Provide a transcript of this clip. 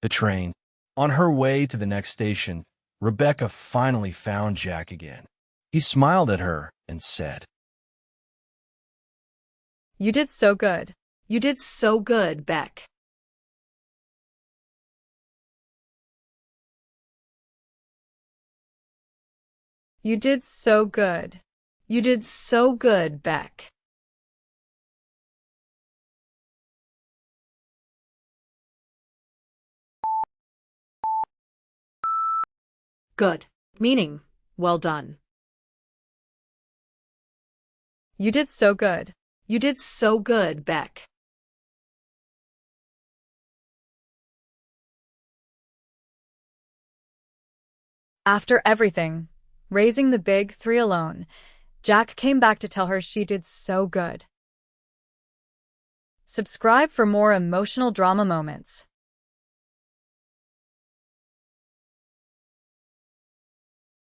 The train. On her way to the next station, Rebecca finally found Jack again. He smiled at her and said, "You did so good. You did so good, Beck." You did so good. You did so good, Beck. Good, meaning well done. You did so good. You did so good, Beck. After everything, raising the big three alone, Jack came back to tell her she did so good. Subscribe for more emotional drama moments.